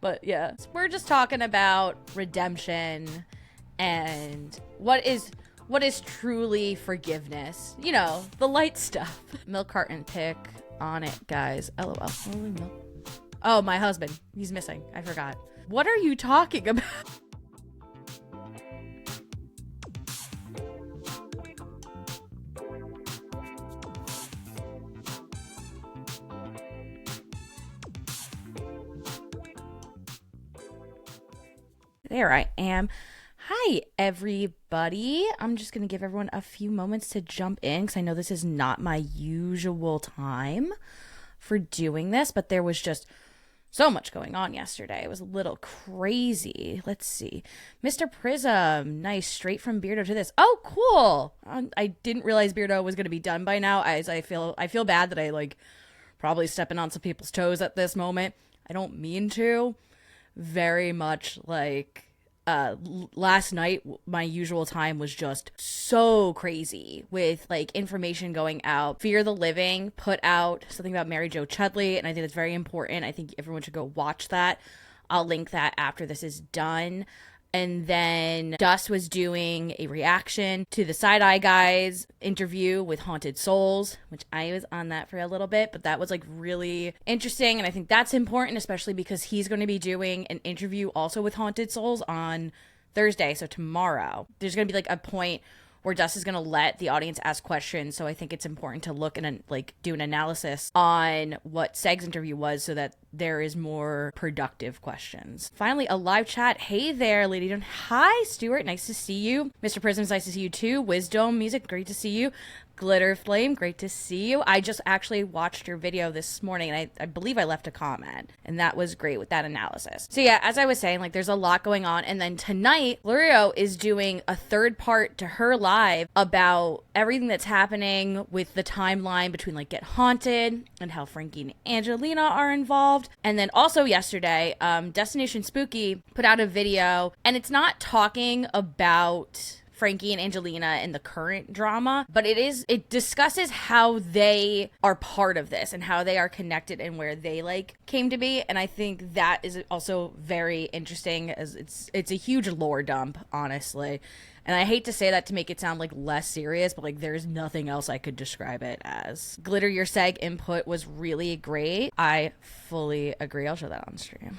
But yeah, so we're just talking about redemption and what is truly forgiveness. You know, the light stuff. Milk carton pick on it, guys. LOL. Oh, my husband. He's missing. I forgot. What are you talking about? There I am. Hi, everybody. I'm just going to give everyone a few moments to jump in because I know this is not my usual time for doing this, but there was just so much going on yesterday. It was a little crazy. Let's see. Mr. Prism. Nice. Straight from Beardo to this. Oh, cool. I didn't realize Beardo was going to be done by now. As I feel bad that I probably stepping on some people's toes at this moment. I don't mean to. Very much last night, my usual time was just so crazy with information going out. Fear the Living put out something about Mary Jo Chudley, and I think it's very important. I think everyone should go watch that. I'll link that after this is done. And then Dust was doing a reaction to the Side Eye Guys interview with Haunted Souls, which I was on that for a little bit, but that was really interesting. And I think that's important, especially because he's going to be doing an interview also with Haunted Souls on Thursday. So tomorrow, there's going to be a point where Dust is going to let the audience ask questions. So I think it's important to look and do an analysis on what Seg's interview was so that there is more productive questions. Finally, a live chat. Hey there, Lady Joan. Hi, Stuart. Nice to see you. Mr. Prisms, nice to see you too. Wisdom Music, great to see you. Glitter Flame, great to see you. I just actually watched your video this morning, and I believe I left a comment, and that was great with that analysis. So yeah, as I was saying, there's a lot going on, and then tonight, Lurio is doing a third part to her live about everything that's happening with the timeline between Get Haunted and how Franki and Angelina are involved. And then also yesterday, Destination Spooky put out a video, and it's not talking about Franki and Angelina in the current drama, but it discusses how they are part of this and how they are connected and where they came to be. And I think that is also very interesting, as it's a huge lore dump, honestly. And I hate to say that to make it sound less serious, but there's nothing else I could describe it as. Glitter, your Seg input was really great. I fully agree. I'll show that on stream.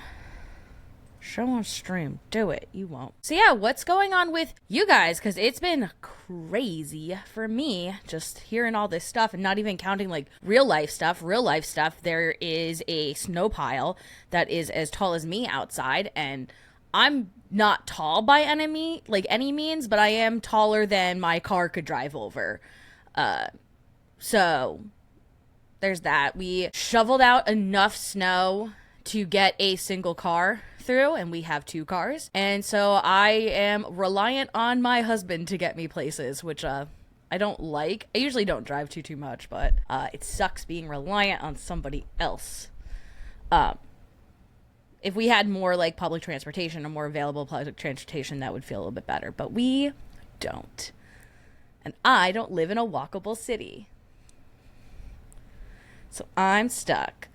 Show on stream. Do it. You won't. So yeah, what's going on with you guys? Because it's been crazy for me just hearing all this stuff and not even counting real life stuff. Real life stuff, there is a snow pile that is as tall as me outside, and I'm not tall by any means, but I am taller than my car could drive over. So there's that. We shoveled out enough snow to get a single car through, and we have 2 cars, and so I am reliant on my husband to get me places, which I don't like. I usually don't drive too much, but it sucks being reliant on somebody else. If we had more public transportation or more available public transportation, that would feel a little bit better, but we don't, and I don't live in a walkable city, so I'm stuck.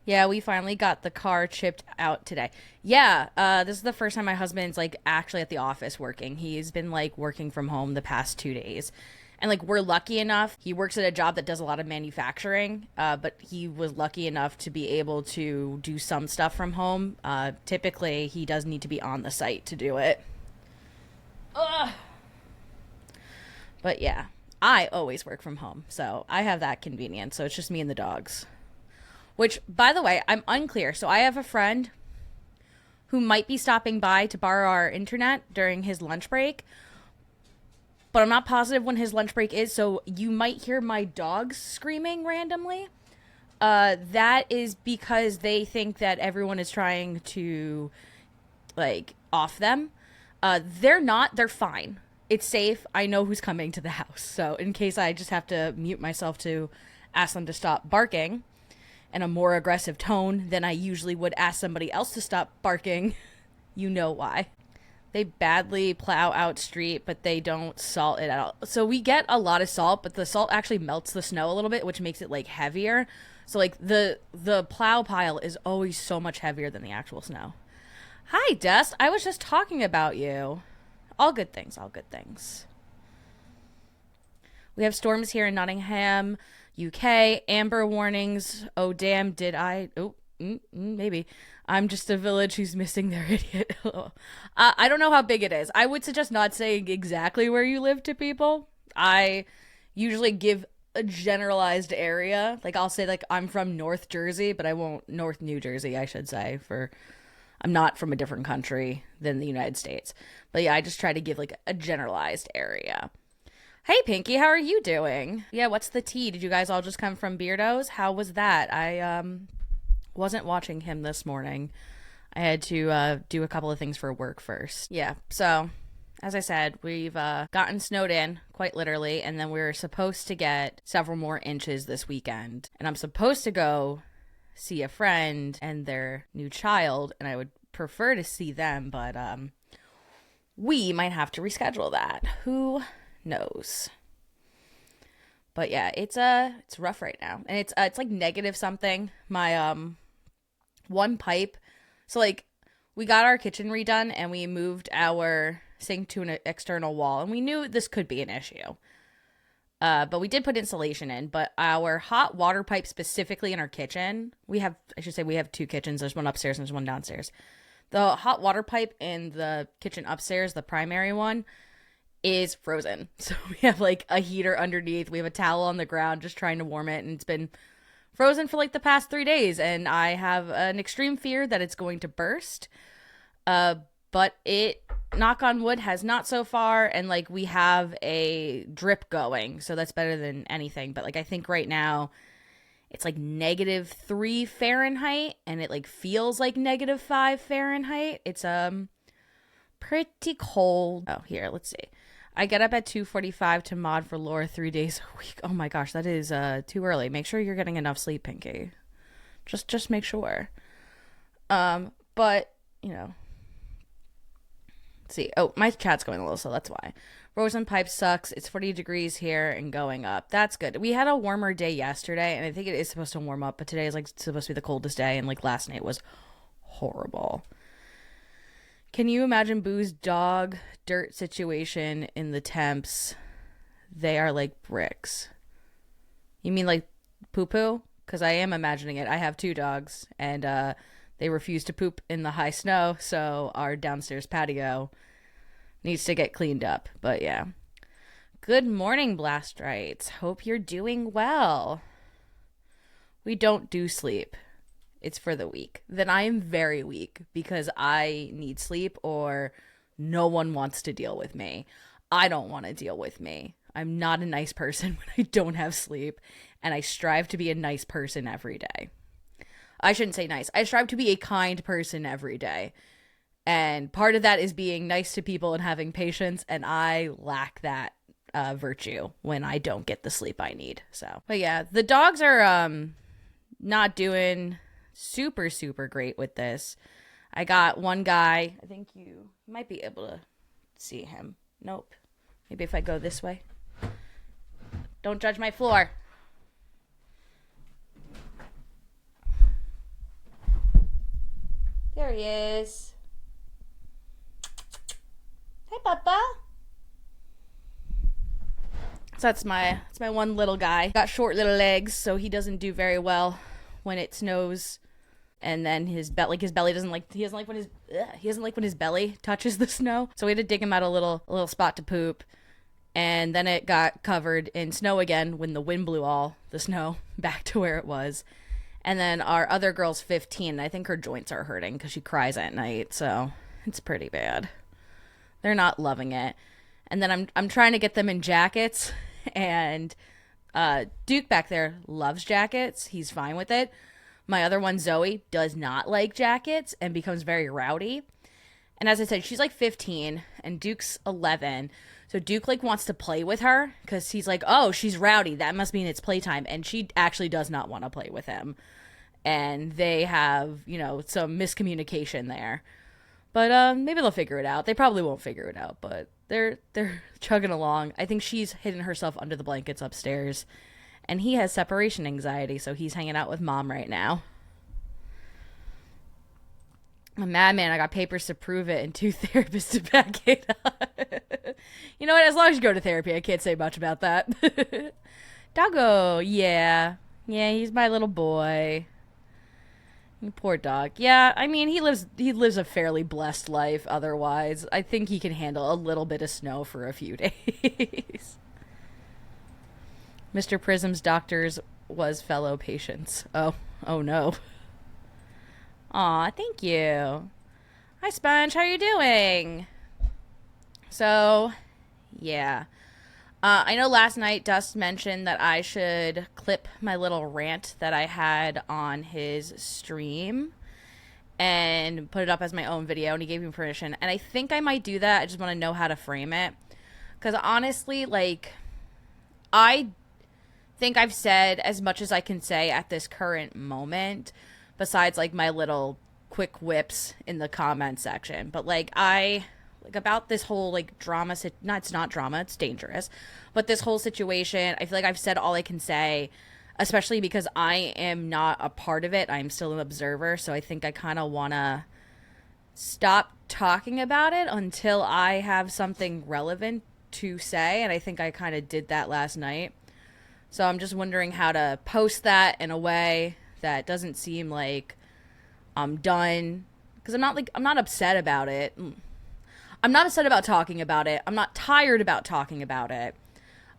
Yeah, we finally got the car chipped out today. Yeah, this is the first time my husband's actually at the office working. He's been working from home the past 2 days. And we're lucky enough, he works at a job that does a lot of manufacturing, but he was lucky enough to be able to do some stuff from home. Typically, he does need to be on the site to do it. Ugh. But yeah, I always work from home, so I have that convenience. So it's just me and the dogs. Which, by the way, I'm unclear. So I have a friend who might be stopping by to borrow our internet during his lunch break, but I'm not positive when his lunch break is, so you might hear my dogs screaming randomly. That is because they think that everyone is trying to, off them. They're not. They're fine. It's safe. I know who's coming to the house. So in case I just have to mute myself to ask them to stop barking in a more aggressive tone than I usually would ask somebody else to stop barking, you know why. They badly plow out street, but they don't salt it at all. So we get a lot of salt, but the salt actually melts the snow a little bit, which makes it heavier. So like the plow pile is always so much heavier than the actual snow. Hi, Dust. I was just talking about you. All good things, all good things. We have storms here in Nottingham, UK. Amber warnings. Oh, damn, did I? Oh, maybe. I'm just a village who's missing their idiot. I don't know how big it is. I would suggest not saying exactly where you live to people. I usually give a generalized area. Like, I'll say, like, I'm from North Jersey, but I won't. North New Jersey, I should say, for I'm not from a different country than the United States. But yeah, I just try to give like a generalized area. Hey Pinky, how are you doing? Yeah, what's the tea? Did you guys all just come from Beardo's? How was that? I wasn't watching him this morning. I had to do a couple of things for work first. Yeah, so as I said, we've gotten snowed in, quite literally, and then we're supposed to get several more inches this weekend. And I'm supposed to go see a friend and their new child, and I would prefer to see them, but we might have to reschedule that. Who knows? But yeah, it's rough right now, and it's like negative something. My one pipe, so like we got our kitchen redone and we moved our sink to an external wall, and we knew this could be an issue. But we did put insulation in, but our hot water pipe specifically in our kitchen, we have two kitchens. There's one upstairs and there's one downstairs. The hot water pipe in the kitchen upstairs, the primary one, is frozen. So we have like a heater underneath. We have a towel on the ground just trying to warm it, and it's been frozen for like the past 3 days, and I have an extreme fear that it's going to burst. But it, knock on wood, has not so far, and like we have a drip going, so that's better than anything. But like I think right now it's like -3 Fahrenheit, and it like feels like -5 Fahrenheit. It's pretty cold. Oh, here, let's see. I get up at 2:45 to mod for Laura 3 days a week. Oh my gosh, that is too early. Make sure you're getting enough sleep, Pinky. Just make sure. But you know. See, oh, my chat's going a little slow, that's why. Frozen pipe sucks. It's 40 degrees here and going up. That's good. We had a warmer day yesterday, and I think it is supposed to warm up, but today is like supposed to be the coldest day, and like last night was horrible. Can you imagine Boo's dog dirt situation in the temps? They are like bricks. You mean like poo-poo? Because I am imagining it. I have 2 dogs, and they refuse to poop in the high snow, so our downstairs patio needs to get cleaned up. But yeah. Good morning, Blastrites. Hope you're doing well. We don't do sleep. It's for the weak. Then I am very weak because I need sleep, or no one wants to deal with me. I don't want to deal with me. I'm not a nice person when I don't have sleep, and I strive to be a nice person every day. I shouldn't say nice. I strive to be a kind person every day. And part of that is being nice to people and having patience, and I lack that virtue when I don't get the sleep I need. So, but yeah, the dogs are not doing super, super great with this. I got one guy. I think you might be able to see him. Nope. Maybe if I go this way. Don't judge my floor. There he is. Hey, Papa. So that's my one little guy. Got short little legs, so he doesn't do very well when it snows. And then his belly doesn't like when his belly touches the snow. So we had to dig him out a little spot to poop. And then it got covered in snow again when the wind blew all the snow back to where it was. And then our other girl's 15. I think her joints are hurting because she cries at night. So it's pretty bad. They're not loving it. And then I'm trying to get them in jackets. And Duke back there loves jackets. He's fine with it. My other one, Zoe, does not like jackets and becomes very rowdy. And as I said, she's like 15 and Duke's 11. So Duke like wants to play with her because he's like, oh, she's rowdy. That must mean it's playtime. And she actually does not want to play with him. And they have, some miscommunication there. But maybe they'll figure it out. They probably won't figure it out, but they're chugging along. I think she's hidden herself under the blankets upstairs. And he has separation anxiety, so he's hanging out with mom right now. I'm a madman. I got papers to prove it and 2 therapists to back it up. You know what? As long as you go to therapy, I can't say much about that. Doggo, yeah. Yeah, he's my little boy. Poor dog. Yeah, I mean, he lives a fairly blessed life otherwise. I think he can handle a little bit of snow for a few days. Mr. Prism's doctors was fellow patients. Oh no. Aw, thank you. Hi, Sponge. How you doing? So, yeah. I know last night Dust mentioned that I should clip my little rant that I had on his stream and put it up as my own video, and he gave me permission. And I think I might do that. I just want to know how to frame it. Because honestly, like, I think I've said as much as I can say at this current moment, besides, like, my little quick whips in the comment section. But, like, about this whole, like, drama, it's not drama, it's dangerous, but this whole situation, I feel like I've said all I can say, especially because I am not a part of it. I'm still an observer, so I think I kind of want to stop talking about it until I have something relevant to say, and I think I kind of did that last night. So I'm just wondering how to post that in a way that doesn't seem like I'm done, because I'm not upset about it. I'm not upset about talking about it. I'm not tired about talking about it.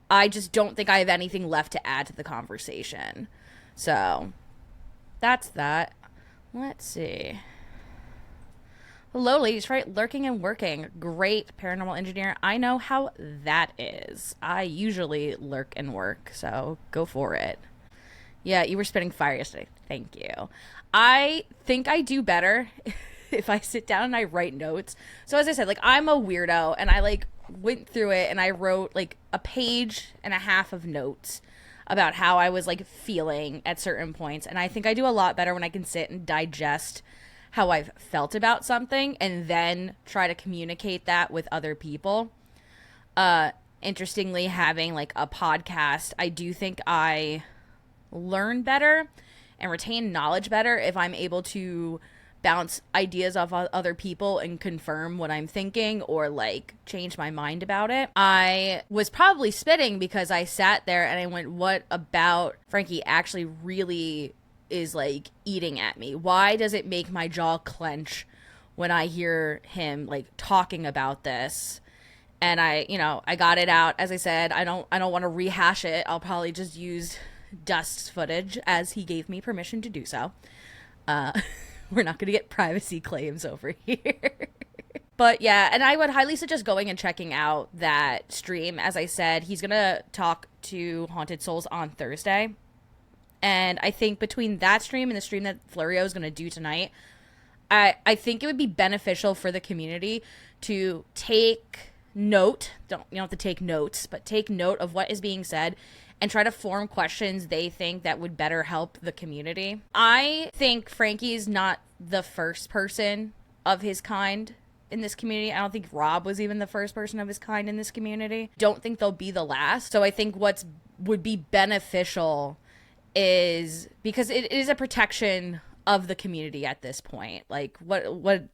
I just don't think I have anything left to add to the conversation. So, that's that. Let's see. Hello, ladies, Fright, lurking and working. Great paranormal engineer. I know how that is. I usually lurk and work, so go for it. Yeah, you were spitting fire yesterday. Thank you. I think I do better if I sit down and I write notes. So as I said, like, I'm a weirdo, and I, like, went through it and I wrote, like, a page and a half of notes about how I was, like, feeling at certain points. And I think I do a lot better when I can sit and digest how I've felt about something and then try to communicate that with other people. Interestingly, having, like, a podcast, I do think I learn better and retain knowledge better if I'm able to bounce ideas off other people and confirm what I'm thinking or, like, change my mind about it. I was probably spitting because I sat there and I went, what about Franki actually really is, like, eating at me? Why does it make my jaw clench when I hear him, like, talking about this? And I got it out. As I said, I don't want to rehash it. I'll probably just use Dust's footage as he gave me permission to do so. We're not going to get privacy claims over here. But yeah, and I would highly suggest going and checking out that stream. As I said, he's going to talk to Haunted Souls on Thursday. And I think between that stream and the stream that Florio is going to do tonight, I think it would be beneficial for the community to take note. You don't have to take notes, but take note of what is being said and try to form questions they think that would better help the community. I think Frankie is not the first person of his kind in this community. I don't think Rob was even the first person of his kind in this community. Don't think they'll be the last. So I think would be beneficial is, because it is a protection of the community at this point. Like, what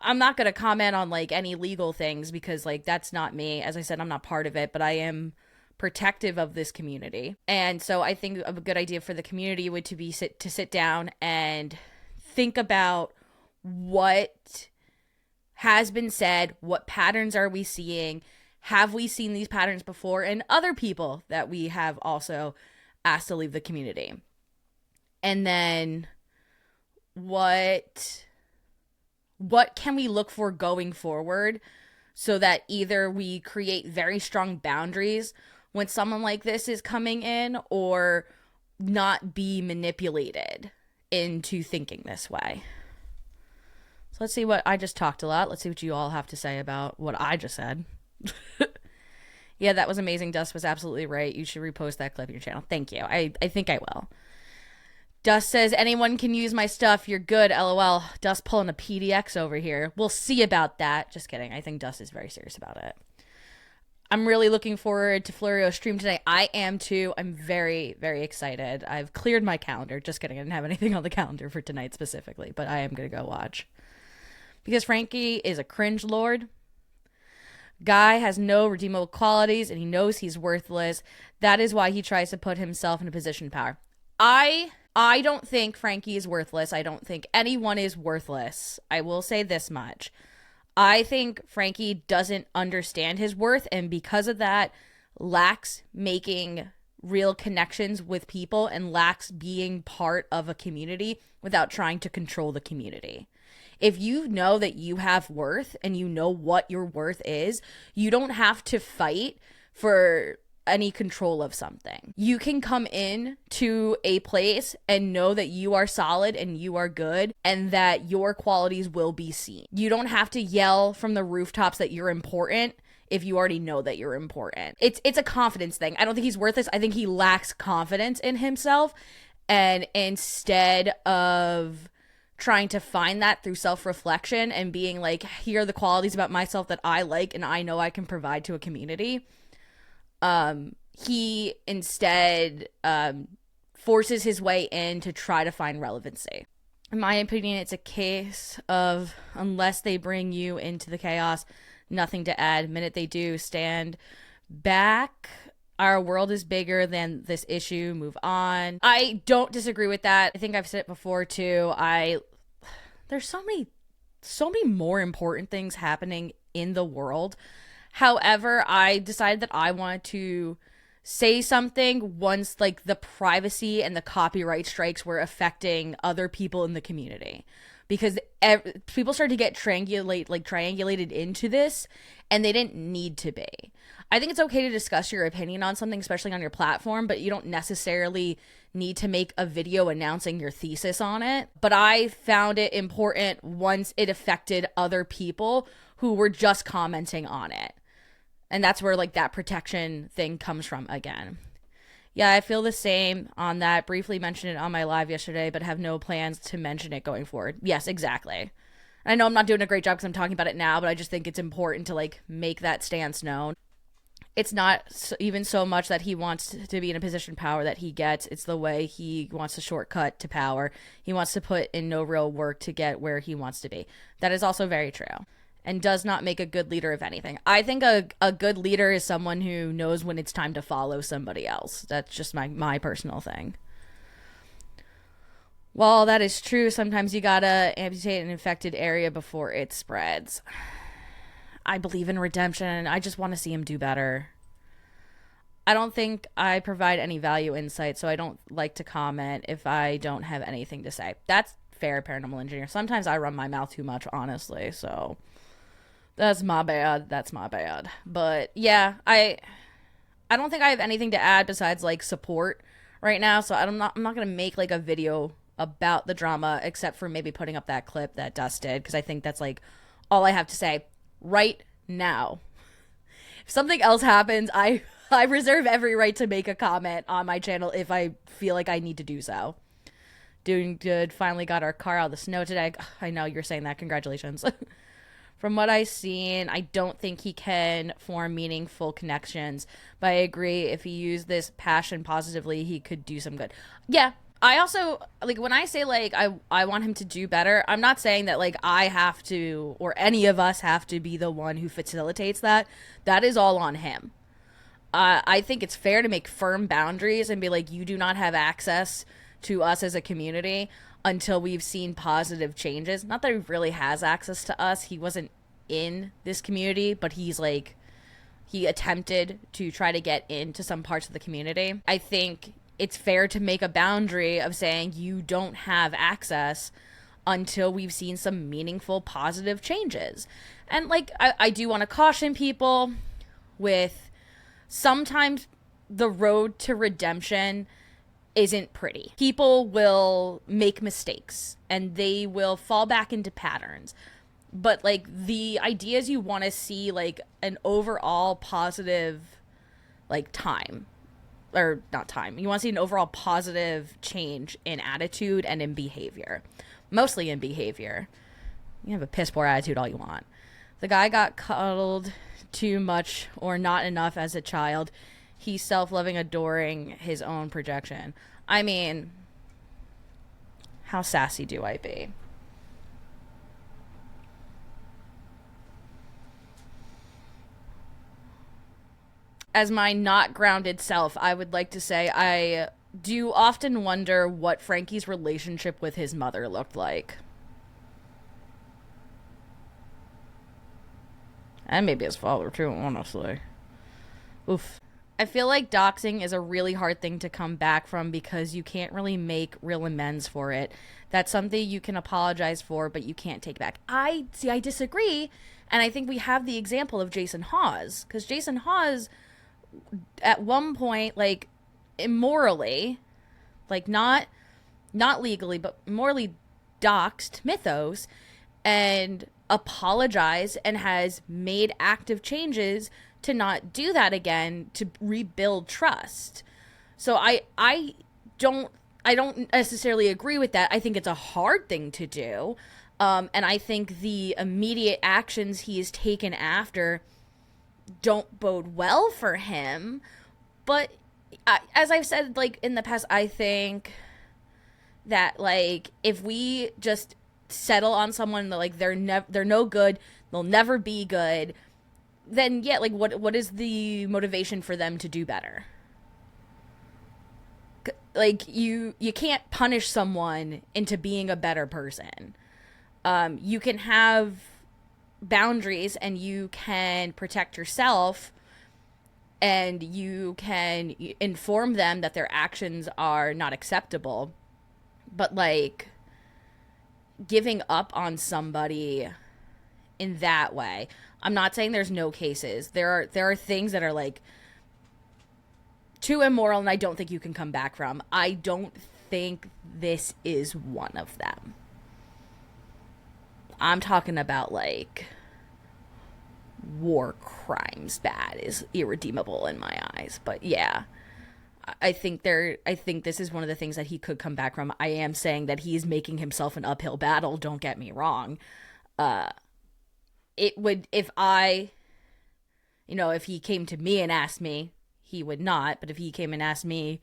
I'm not going to comment on, like, any legal things because, like, that's not me. As I said, I'm not part of it, but I am protective of this community. And so I think a good idea for the community would to sit down and think about what has been said, what patterns are we seeing, have we seen these patterns before in other people that we have also asked to leave the community, and then what can we look for going forward so that either we create very strong boundaries when someone like this is coming in, or not be manipulated into thinking this way. So let's see what I just talked a lot. Let's see what you all have to say about what I just said. Yeah, that was amazing. Dust was absolutely right. You should repost that clip in your channel. Thank you. I think I will. Dust says, anyone can use my stuff. You're good, LOL. Dust pulling a PDX over here. We'll see about that. Just kidding. I think Dust is very serious about it. I'm really looking forward to Florio's stream tonight. I am too. I'm very, very excited. I've cleared my calendar. Just kidding. I didn't have anything on the calendar for tonight specifically, but I am going to go watch. Because Franki is a cringe lord. Guy has no redeemable qualities and he knows he's worthless. That is why he tries to put himself in a position of power. I don't think Franki is worthless. I don't think anyone is worthless. I will say this much. I think Franki doesn't understand his worth, and because of that, lacks making real connections with people and lacks being part of a community without trying to control the community. If you know that you have worth and you know what your worth is, you don't have to fight for any control of something. You can come in to a place and know that you are solid and you are good and that your qualities will be seen. You don't have to yell from the rooftops that you're important if you already know that you're important. It's a confidence thing. I don't think he's worthless. I think he lacks confidence in himself, and instead of trying to find that through self-reflection and being like, here are the qualities about myself that I like and I know I can provide to a community, he instead forces his way in to try to find relevancy. In my opinion, it's a case of unless they bring you into the chaos, nothing to add. Minute they do, stand back. Our world is bigger than this issue. Move on. I don't disagree with that. I think I've said it before too. There's so many more important things happening in the world. However, I decided that I wanted to say something once like the privacy and the copyright strikes were affecting other people in the community, because people started to get triangulated into this, and they didn't need to be. I think it's okay to discuss your opinion on something, especially on your platform, but you don't necessarily need to make a video announcing your thesis on it. But I found it important once it affected other people who were just commenting on it. And that's where like that protection thing comes from again. Yeah, I feel the same on that. Briefly mentioned it on my live yesterday, but have no plans to mention it going forward. Yes, exactly. I know I'm not doing a great job because I'm talking about it now, but I just think it's important to like make that stance known. It's not even so much that he wants to be in a position of power that he gets. It's the way he wants a shortcut to power. He wants to put in no real work to get where he wants to be. That is also very true, and does not make a good leader of anything. I think a good leader is someone who knows when it's time to follow somebody else. That's just my personal thing. While that is true, sometimes you gotta amputate an infected area before it spreads. I believe in redemption. I just want to see him do better. I don't think I provide any value insight, so I don't like to comment if I don't have anything to say. That's fair, Paranormal Engineer. Sometimes I run my mouth too much, honestly, so that's my bad. That's my bad. But yeah, I don't think I have anything to add besides like support right now, so I'm not gonna make like a video about the drama except for maybe putting up that clip that Dust did, because I think that's like all I have to say right now. If something else happens, I reserve every right to make a comment on my channel if I feel like I need to do so. Doing good. Finally got our car out of the snow today. I know you're saying that. Congratulations. From what I've seen, I don't think he can form meaningful connections, but I agree if he used this passion positively, he could do some good. Yeah. I also, like, when I say, like, I want him to do better, I'm not saying that, like, I have to, or any of us have to be the one who facilitates that. That is all on him. I think it's fair to make firm boundaries and be like, you do not have access to us as a community until we've seen positive changes. Not that he really has access to us. He wasn't in this community, but he's, like, he attempted to try to get into some parts of the community. I think it's fair to make a boundary of saying you don't have access until we've seen some meaningful positive changes. And like, I do want to caution people with sometimes the road to redemption isn't pretty. People will make mistakes and they will fall back into patterns. But like the idea is you want to see like an overall positive like time. Or not time. You want to see an overall positive change in attitude and in behavior. Mostly in behavior. You have a piss poor attitude all you want. The guy got cuddled too much or not enough as a child. He's self-loving, adoring his own projection. I mean, how sassy do I be? As my not grounded self, I would like to say I do often wonder what Franki's relationship with his mother looked like. And maybe his father, too, honestly. Oof. I feel like doxing is a really hard thing to come back from because you can't really make real amends for it. That's something you can apologize for, but you can't take back. I disagree, and I think we have the example of Jason Hawes, because Jason Hawes, at one point, like, immorally, like, not legally, but morally doxed Mythos, and apologized and has made active changes to not do that again, to rebuild trust. So I don't necessarily agree with that. I think it's a hard thing to do. And I think the immediate actions he has taken after don't bode well for him. But as I've said, like, in the past, I think that, like, if we just settle on someone that, like, they're no good, they'll never be good, then yeah, like, what is the motivation for them to do better? Like, you can't punish someone into being a better person. You can have boundaries and you can protect yourself and you can inform them that their actions are not acceptable. But, like, giving up on somebody in that way, I'm not saying there's no cases. There are things that are, like, too immoral and I don't think you can come back from. I don't think this is one of them. I'm talking about, like, war crimes bad is irredeemable in my eyes. But yeah, I think this is one of the things that he could come back from. I am saying that he's making himself an uphill battle, don't get me wrong. It would, if he came to me and asked me, he would not, but if he came and asked me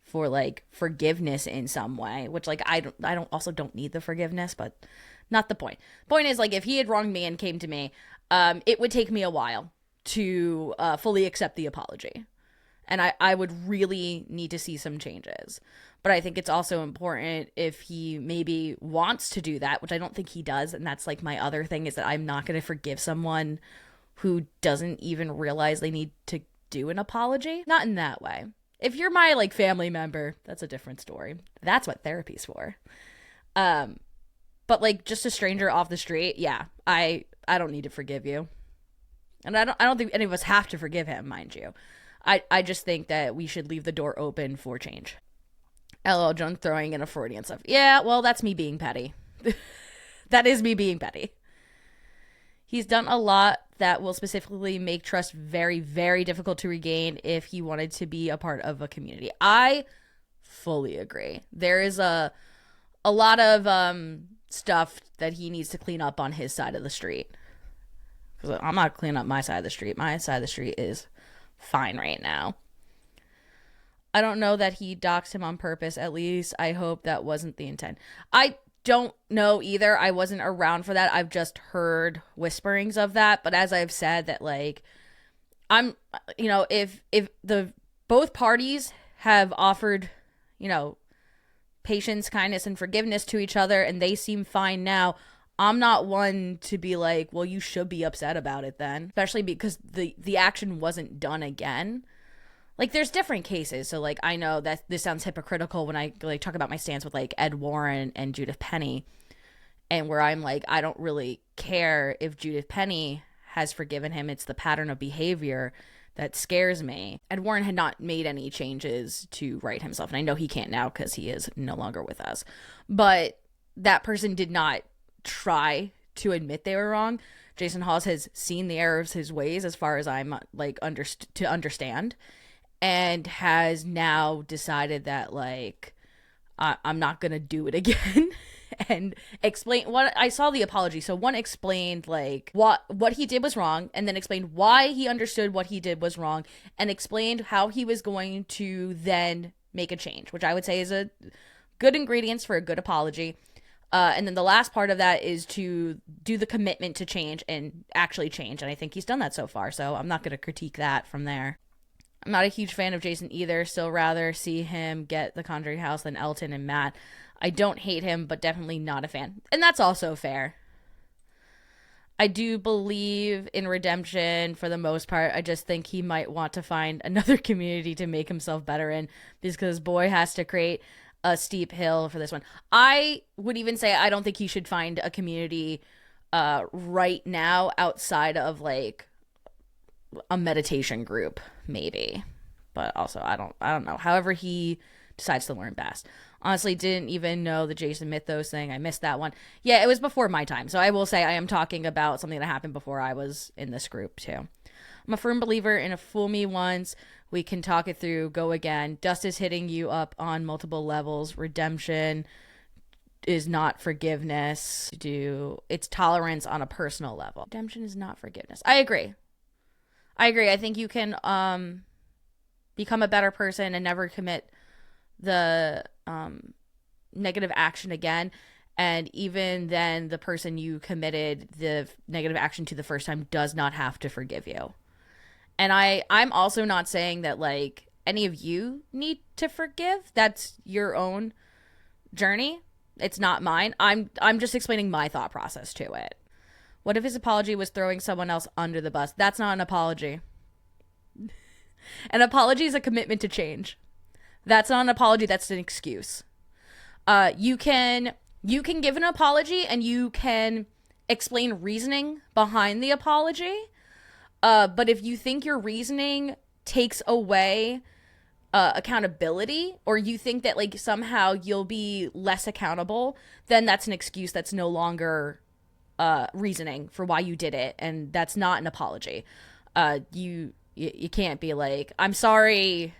for, like, forgiveness in some way, which, like, I don't need the forgiveness, but not the point. Point is, like, if he had wronged me and came to me, it would take me a while to fully accept the apology. And I would really need to see some changes. But I think it's also important if he maybe wants to do that, which I don't think he does. And that's, like, my other thing, is that I'm not going to forgive someone who doesn't even realize they need to do an apology. Not in that way. If you're my, like, family member, that's a different story. That's what therapy's for. But, like, just a stranger off the street, yeah, I don't need to forgive you. And I don't think any of us have to forgive him, mind you. I just think that we should leave the door open for change. LL Joan throwing in a Freudian stuff. Yeah, well, that's me being petty. That is me being petty. He's done a lot that will specifically make trust very, very difficult to regain if he wanted to be a part of a community. I fully agree. There is a lot of stuff that he needs to clean up on his side of the street. Because I'm not cleaning up my side of the street. My side of the street is fine right now. I don't know that he doxed him on purpose. At least I hope that wasn't the intent. I don't know either. I wasn't around for that. I've just heard whisperings of that. But as I've said, that, like, I'm, if the both parties have offered, patience, kindness, and forgiveness to each other, and they seem fine now, I'm not one to be like, well, you should be upset about it then. Especially because the action wasn't done again. Like, there's different cases. So, like, I know that this sounds hypocritical when I, like, talk about my stance with, like, Ed Warren and Judith Penny. And where I'm like, I don't really care if Judith Penny has forgiven him. It's the pattern of behavior that scares me. Ed Warren had not made any changes to right himself. And I know he can't now because he is no longer with us. But that person did not try to admit they were wrong. Jason Hawes has seen the errors of his ways, as far as I'm, like, to understand. And has now decided that, like, I'm not going to do it again. and explain what I saw the apology. So one explained like what he did was wrong, and then explained why he understood what he did was wrong, and explained how he was going to then make a change, which I would say is a good ingredients for a good apology. And then the last part of that is to do the commitment to change and actually change. And I think he's done that so far. So I'm not going to critique that from there. I'm not a huge fan of Jason either. Still rather see him get the Conjuring house than Elton and Matt. I don't hate him, but definitely not a fan. And that's also fair. I do believe in redemption for the most part. I just think he might want to find another community to make himself better in, because boy has to create a steep hill for this one. I would even say I don't think he should find a community right now outside of like a meditation group, maybe. But also I don't know. However he decides to learn best. Honestly, didn't even know the Jason Mythos thing. I missed that one. Yeah, it was before my time. So I will say I am talking about something that happened before I was in this group too. I'm a firm believer in a fool me once, we can talk it through, go again. Dust is hitting you up on multiple levels. Redemption is not forgiveness. It's tolerance on a personal level. Redemption is not forgiveness. I agree. I think you can become a better person and never commit the negative action again. And even then, the person you committed the negative action to the first time does not have to forgive you. And I'm also not saying that like any of you need to forgive. That's your own journey. It's not mine. I'm just explaining my thought process to it. What if his apology was throwing someone else under the bus? That's not an apology. An apology is a commitment to change. That's not an apology. That's an excuse. You can give an apology and you can explain reasoning behind the apology. But if you think your reasoning takes away accountability, or you think that like somehow you'll be less accountable, then that's an excuse. That's no longer reasoning for why you did it, and that's not an apology. You can't be like, I'm sorry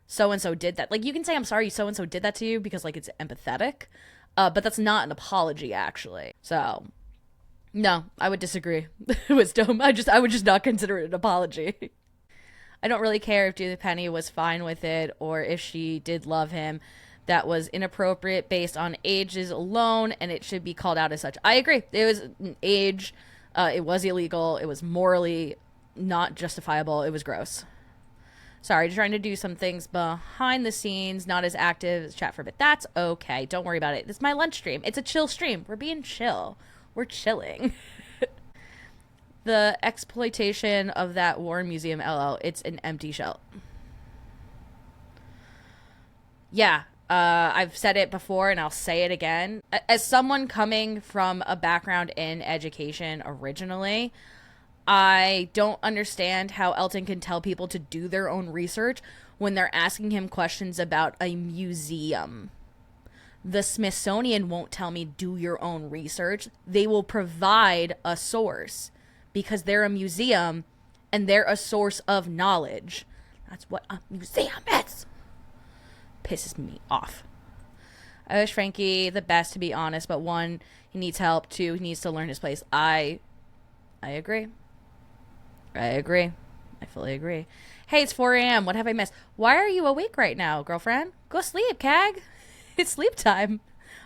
so and so did that. Like, you can say I'm sorry so and so did that to you because like it's empathetic, but that's not an apology actually. So no, I would disagree. Wisdom. I would just not consider it an apology. I don't really care if Julie Penny was fine with it or if she did love him. That was inappropriate based on ages alone, and it should be called out as such. I agree. It was an age. It was illegal. It was morally not justifiable. It was gross. Sorry, trying to do some things behind the scenes, not as active as chat for a bit. That's okay. Don't worry about it. It's my lunch stream. It's a chill stream. We're being chill. We're chilling. The exploitation of that war museum, LL, it's an empty shell. Yeah, I've said it before and I'll say it again. As someone coming from a background in education originally, I don't understand how Elton can tell people to do their own research when they're asking him questions about a museum. The Smithsonian won't tell me do your own research. They will provide a source because they're a museum and they're a source of knowledge. That's what a museum is. Pisses me off. I wish Franki the best, to be honest, but one, he needs help. Two, he needs to learn his place. I agree. I fully agree. Hey, it's 4 a.m. What have I missed? Why are you awake right now, girlfriend? Go sleep, Cag. It's sleep time.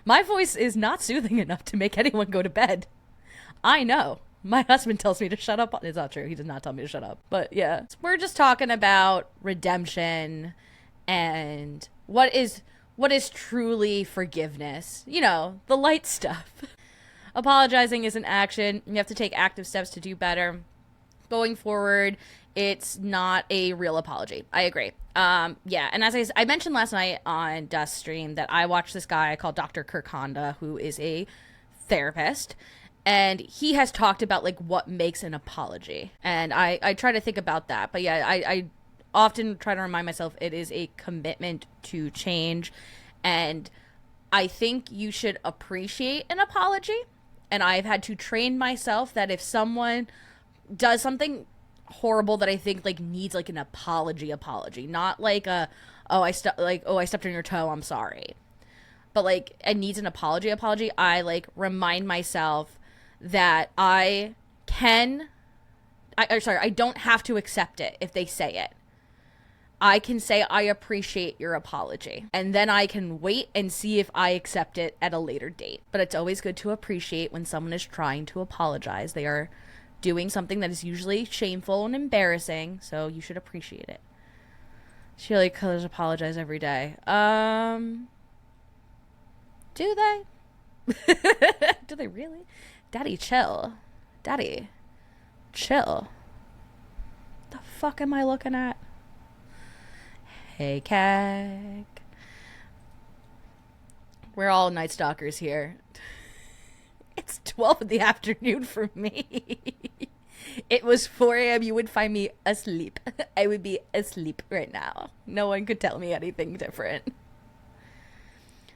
My voice is not soothing enough to make anyone go to bed. I know. My husband tells me to shut up. It's not true. He does not tell me to shut up. But yeah, we're just talking about redemption and what is truly forgiveness. You know, the light stuff. Apologizing is an action. You have to take active steps to do better. Going forward, it's not a real apology. I agree. Yeah, and as I mentioned last night on Dust Stream that I watched this guy called Dr. Kirk Honda, who is a therapist, and he has talked about like what makes an apology. And I try to think about that. But yeah, I often try to remind myself it is a commitment to change. And I think you should appreciate an apology. And I've had to train myself that if someone does something horrible that I think like needs like an apology, not like I stepped on your toe, I'm sorry. but like it needs an apology, I like remind myself that I don't have to accept it if they say it. I can say I appreciate your apology, and then I can wait and see if I accept it at a later date. But it's always good to appreciate when someone is trying to apologize. They are doing something that is usually shameful and embarrassing, so you should appreciate it. Serial killers apologize every day. Do they? Do they really? Daddy, chill. Daddy, chill. The fuck am I looking at? Hey, Kag. We're all night stalkers here. It's 12 in the afternoon for me. It was 4 a.m. You would find me asleep. I would be asleep right now. No one could tell me anything different.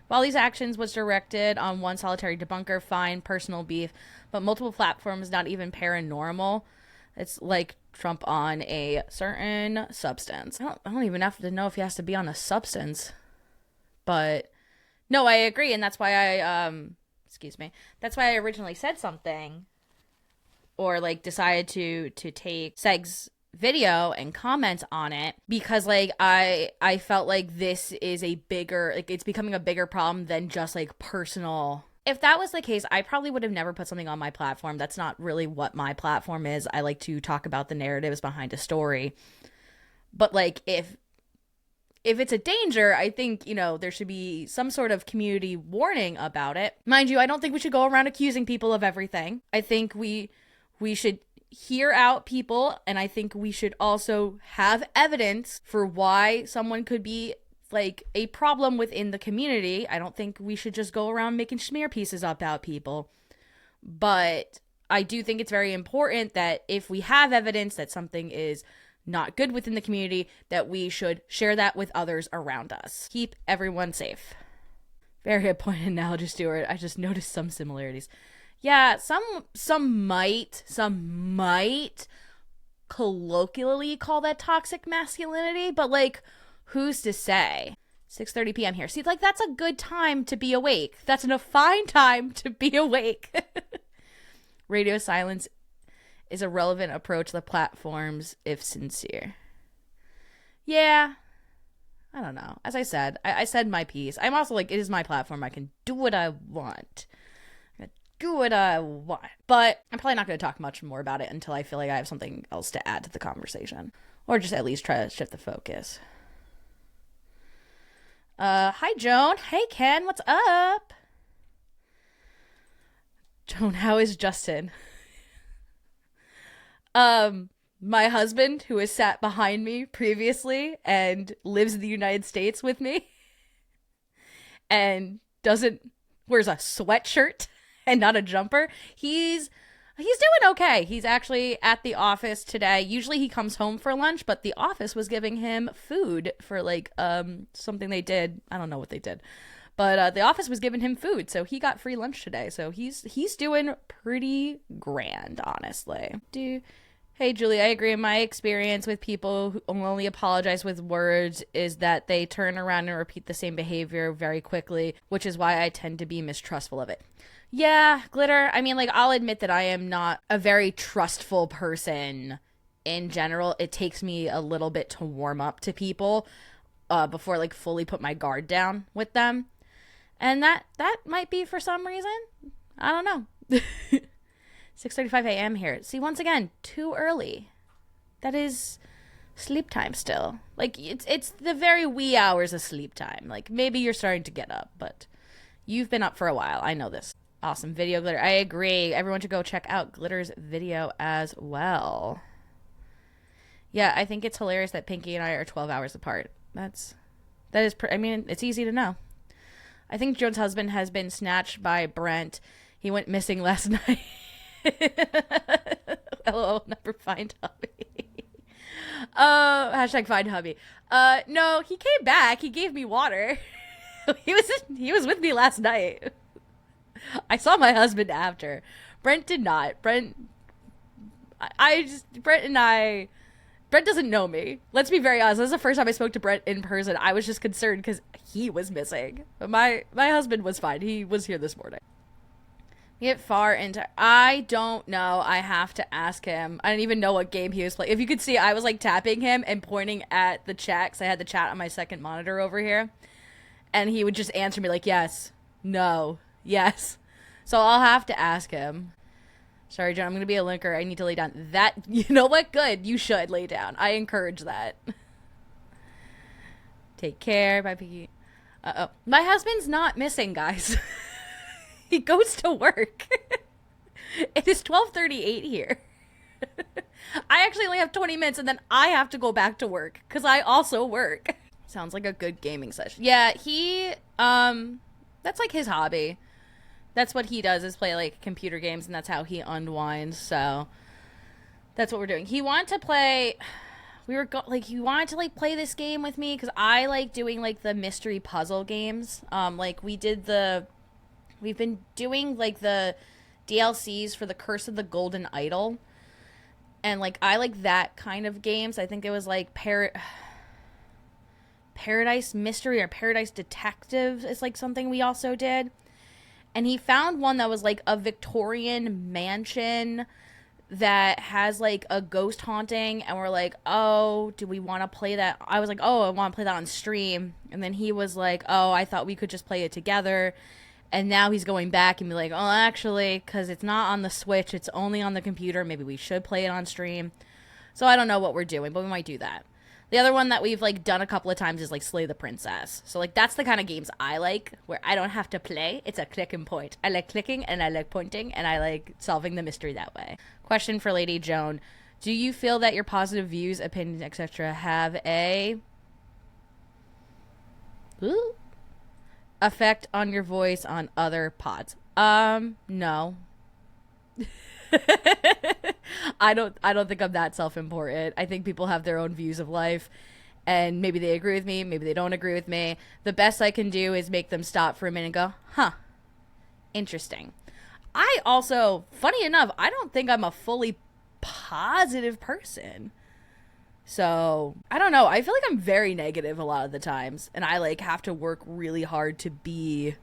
While these actions was directed on one solitary debunker, fine, personal beef, but multiple platforms, not even paranormal. It's like Trump on a certain substance. I don't even have to know if he has to be on a substance. But no, I agree, and that's why that's why I originally said something, or like decided to take Seg's video and comment on it, because like I felt like this is a bigger, like it's becoming a bigger problem than just like personal. If that was the case, I probably would have never put something on my platform. That's not really what my platform is. I like to talk about the narratives behind a story. But like if it's a danger, I think, you know, there should be some sort of community warning about it. Mind you, I don't think we should go around accusing people of everything. I think we should hear out people, and I think we should also have evidence for why someone could be like a problem within the community. I don't think we should just go around making smear pieces about people. But I do think it's very important that if we have evidence that something is not good within the community, that we should share that with others around us. Keep everyone safe. Very good point, analogy, Stuart. I just noticed some similarities. Yeah, some might colloquially call that toxic masculinity, but like, who's to say? 6:30 p.m. here. See, like, that's a good time to be awake. That's a fine time to be awake. Radio silence is a relevant approach to the platforms if sincere. Yeah. I don't know. As I said, I said my piece. I'm also like, it is my platform. I can do what I want. But I'm probably not going to talk much more about it until I feel like I have something else to add to the conversation. Or just at least try to shift the focus. Hi, Joan. Hey, Ken. What's up? Joan, how is Justin? My husband, who has sat behind me previously and lives in the United States with me and wears a sweatshirt and not a jumper. He's doing okay. He's actually at the office today. Usually he comes home for lunch, but the office was giving him food for like something they did. I don't know what they did. But the office was giving him food, so he got free lunch today. So he's doing pretty grand, honestly. Hey, Julie, I agree. My experience with people who only apologize with words is that they turn around and repeat the same behavior very quickly, which is why I tend to be mistrustful of it. Yeah, Glitter. I mean, like, I'll admit that I am not a very trustful person in general. It takes me a little bit to warm up to people before, like, fully put my guard down with them. And that might be for some reason. I don't know. 6:35 a.m. here. See, once again, too early. That is sleep time still. Like, it's the very wee hours of sleep time. Like, maybe you're starting to get up, but you've been up for a while. I know this. Awesome video, Glitter. I agree. Everyone should go check out Glitter's video as well. Yeah, I think it's hilarious that Pinky and I are 12 hours apart. I mean, it's easy to know. I think Joan's husband has been snatched by Brent. He went missing last night. LOL, never find hubby. Hashtag find hubby. No, he came back. He gave me water. He was with me last night. I saw my husband after. Brent did not. Brent and I Brett doesn't know me. Let's be very honest. This is the first time I spoke to Brett in person. I was just concerned because he was missing. But my husband was fine. He was here this morning. Get far into... I don't know. I have to ask him. I didn't even know what game he was playing. If you could see, I was like tapping him and pointing at the chat because I had the chat on my second monitor over here. And he would just answer me like, yes, no, yes. So I'll have to ask him. Sorry, Joan, I'm going to be a linker. I need to lay down. That, you know what? Good. You should lay down. I encourage that. Take care. Bye, Piggy. Uh-oh. My husband's not missing, guys. He goes to work. It is 12:38 here. I actually only have 20 minutes, and then I have to go back to work because I also work. Sounds like a good gaming session. Yeah, he, that's like his hobby. That's what he does, is play like computer games, and that's how he unwinds. So that's what we're doing. He wanted to play, he wanted to like play this game with me because I like doing like the mystery puzzle games. Like we've been doing like the DLCs for the Curse of the Golden Idol. And like I like that kind of games. I think it was like Paradise Mystery or Paradise Detective is like something we also did. And he found one that was like a Victorian mansion that has like a ghost haunting, and we're like, oh, do we want to play that? I was like, oh, I want to play that on stream. And then he was like, oh, I thought we could just play it together. And now he's going back and be like, oh, actually, because it's not on the Switch, it's only on the computer, maybe we should play it on stream. So I don't know what we're doing, but we might do that. The other one that we've like done a couple of times is like Slay the Princess. So like that's the kind of games I like, where I don't have to play. It's a click and point. I like clicking and I like pointing and I like solving the mystery that way. Question for Lady Joan. Do you feel that your positive views, opinions, etc. have a effect on your voice on other pods? No. I don't think I'm that self-important. I think people have their own views of life, and maybe they agree with me, maybe they don't agree with me. The best I can do is make them stop for a minute and go, huh, interesting. I also, funny enough, I don't think I'm a fully positive person. So, I don't know. I feel like I'm very negative a lot of the times, and I like have to work really hard to be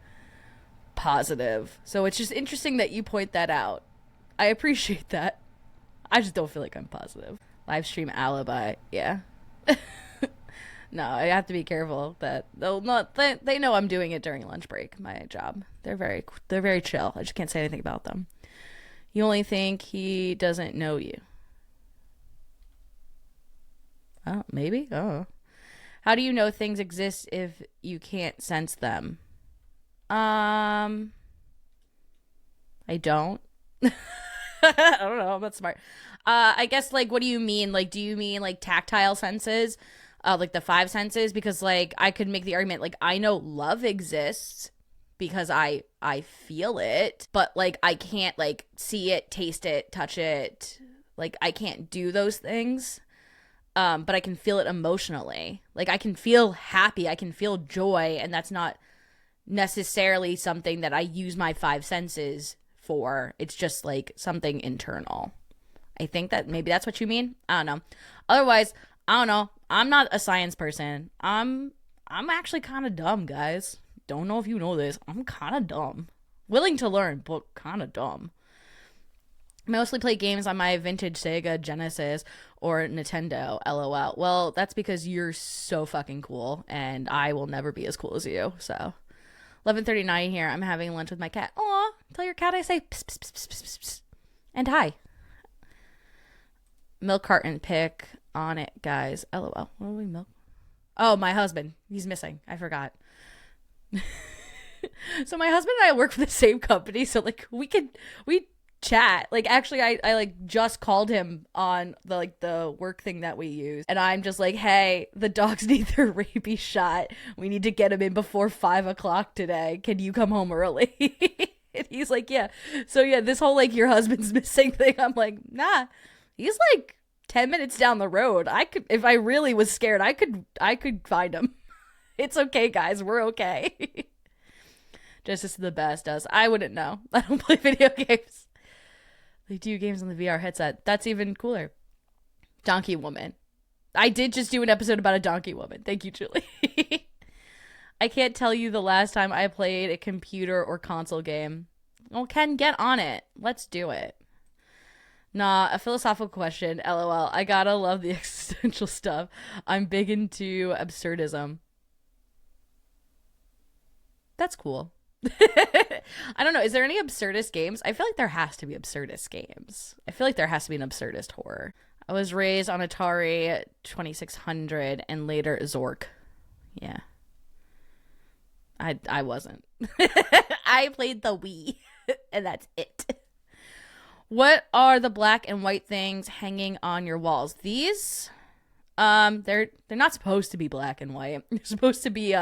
positive. So it's just interesting that you point that out. I appreciate that. I just don't feel like I'm positive. Livestream alibi, yeah. No, I have to be careful that they know I'm doing it during lunch break. My job. They're very chill. I just can't say anything about them. You only think he doesn't know you. Oh, maybe. Oh. How do you know things exist if you can't sense them? I don't. I don't know. I'm not smart. I guess, like, what do you mean? Like, do you mean, like, tactile senses? Like, the 5 senses? Because, like, I could make the argument, like, I know love exists because I feel it. But, like, I can't, like, see it, taste it, touch it. Like, I can't do those things. But I can feel it emotionally. Like, I can feel happy. I can feel joy. And that's not necessarily something that I use my 5 senses for. It's just like something internal. I think that maybe that's what you mean. I don't know. Otherwise, I don't know. I'm not a science person. I'm actually kind of dumb, guys. Don't know if you know this. I'm kind of dumb. Willing to learn, but kind of dumb. I mostly play games on my vintage Sega, Genesis, or Nintendo, LOL. Well, that's because you're so fucking cool, and I will never be as cool as you, so. 11:39 here. I'm having lunch with my cat. Aw, tell your cat I say pss, pss, pss, pss, pss, pss. And hi. Milk carton pick on it, guys. LOL. What do we milk? Oh, my husband. He's missing. I forgot. So my husband and I work for the same company, so like we chat. Like, actually, I like just called him on the work thing that we use, and I'm just like, hey, the dogs need their rabies shot. We need to get them in before 5 o'clock today. Can you come home early? And he's like, yeah. So yeah, this whole like your husband's missing thing, I'm like, nah, he's like 10 minutes down the road. I could, if I really was scared, I could find him. It's okay, guys, we're okay. Justice is the best does. I wouldn't know. I don't play video games. They do games on the VR headset. That's even cooler. Donkey Woman. I did just do an episode about a donkey woman. Thank you, Julie. I can't tell you the last time I played a computer or console game. Well, Ken, get on it. Let's do it. Nah, a philosophical question. LOL. I gotta love the existential stuff. I'm big into absurdism. That's cool. I don't know. Is there any absurdist games? I feel like there has to be absurdist games. I feel like there has to be an absurdist horror. I was raised on Atari 2600 and later Zork. Yeah. I wasn't. I played the Wii, and that's it. What are the black and white things hanging on your walls? These, they're not supposed to be black and white. They're supposed to be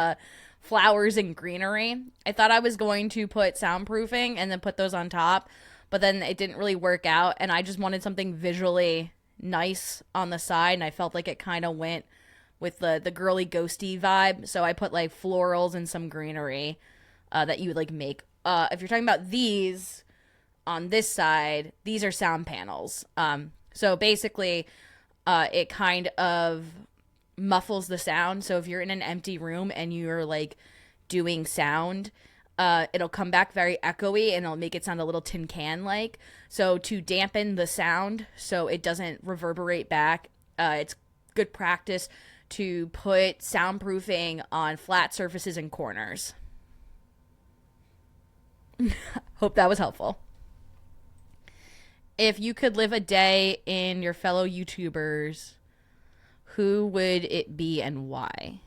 flowers and greenery. I thought I was going to put soundproofing and then put those on top, but then it didn't really work out, and I just wanted something visually nice on the side, and I felt like it kind of went with the girly ghosty vibe, so I put like florals and some greenery that you would like make. If you're talking about these on this side, these are sound panels. So basically it kind of muffles the sound, so if you're in an empty room and you're like doing sound, it'll come back very echoey and it'll make it sound a little tin can like. So to dampen the sound so it doesn't reverberate back, it's good practice to put soundproofing on flat surfaces and corners. Hope that was helpful. If you could live a day in your fellow YouTubers, who would it be and why?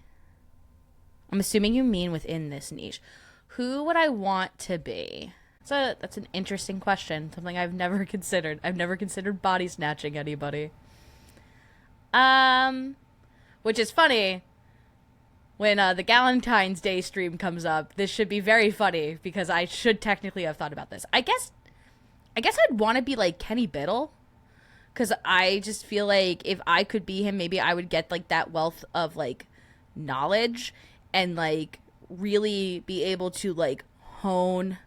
I'm assuming you mean within this niche. Who would I want to be? That's an interesting question. Something I've never considered. I've never considered body snatching anybody. Which is funny. When the Galentine's Day stream comes up, this should be very funny because I should technically have thought about this. I guess I'd want to be like Kenny Biddle, because I just feel like if I could be him, maybe I would get like that wealth of like knowledge and like really be able to like hone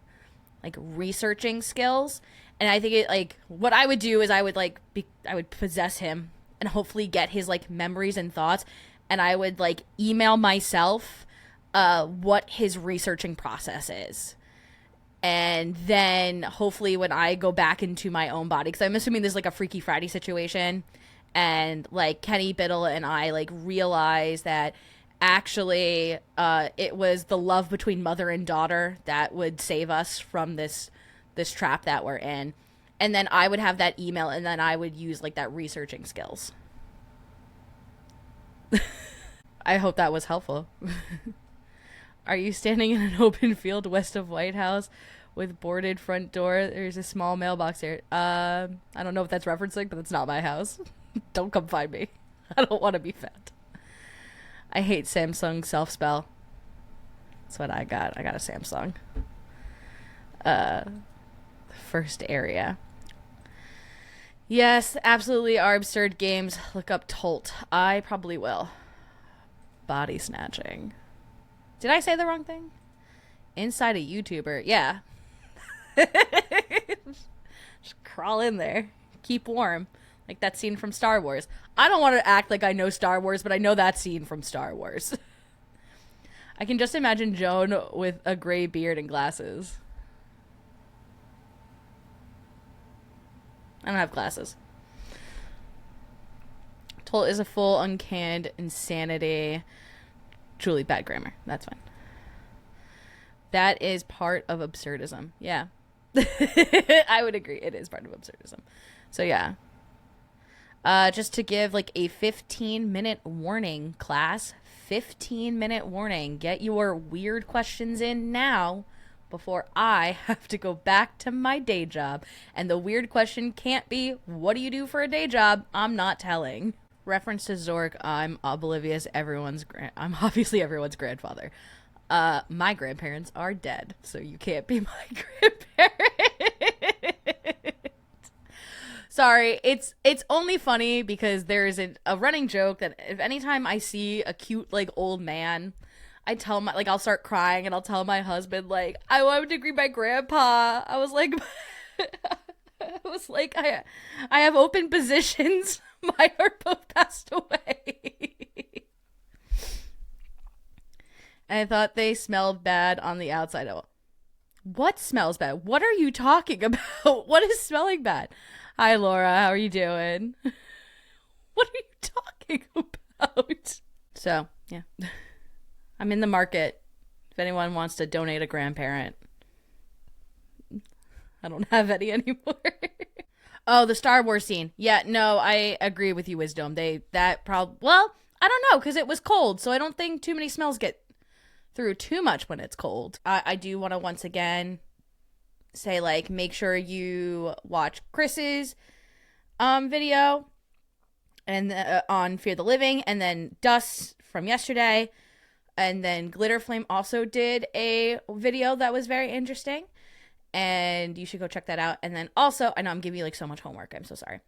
like researching skills. And I think it like what I would do is I would possess him and hopefully get his like memories and thoughts, and I would like email myself what his researching process is. And then hopefully when I go back into my own body, because I'm assuming there's like a Freaky Friday situation, and like Kenny Biddle and I like realize that actually it was the love between mother and daughter that would save us from this trap that we're in. And then I would have that email, and then I would use like that researching skills. I hope that was helpful. Are you standing in an open field west of White House with boarded front door? There's a small mailbox here. I don't know if that's referencing, but it's not my house. Don't come find me. I don't want to be found. I hate Samsung self-spell. That's what I got. I got a Samsung. First area. Yes, absolutely are absurd games. Look up Tolt. I probably will. Body snatching. Did I say the wrong thing? Inside a YouTuber. Yeah. Just crawl in there. Keep warm. Like that scene from Star Wars. I don't want to act like I know Star Wars, but I know that scene from Star Wars. I can just imagine Joan with a gray beard and glasses. I don't have glasses. Toll is a full uncanned insanity. Truly bad grammar. That's fine. That is part of absurdism. Yeah. I would agree. It is part of absurdism. So yeah. Just to give like a 15-minute warning, class. 15-minute warning. Get your weird questions in now before I have to go back to my day job. And the weird question can't be, what do you do for a day job? I'm not telling. Reference to Zork, I'm oblivious. I'm obviously everyone's grandfather. My grandparents are dead, so you can't be my grandparent. Sorry, it's only funny because there's a running joke that if anytime I see a cute like old man, I tell my I'll start crying and I'll tell my husband like I want to greet my grandpa. I was was like, I have open positions. Mine are both passed away. And I thought they smelled bad on the outside. Oh, what smells bad? What are you talking about? What is smelling bad? Hi, Laura. How are you doing? What are you talking about? So, yeah. I'm in the market. If anyone wants to donate a grandparent. I don't have any anymore. Oh, the Star Wars scene. Yeah, no, I agree with you, Wisdom. Well, I don't know, because it was cold, so I don't think too many smells get through too much when it's cold. I do want to once again say, like, make sure you watch Chris's video and on Fear the Living, and then Dust from yesterday, and then Glitter Flame also did a video that was very interesting, and you should go check that out. And then also, I know I'm giving you like so much homework, I'm so sorry.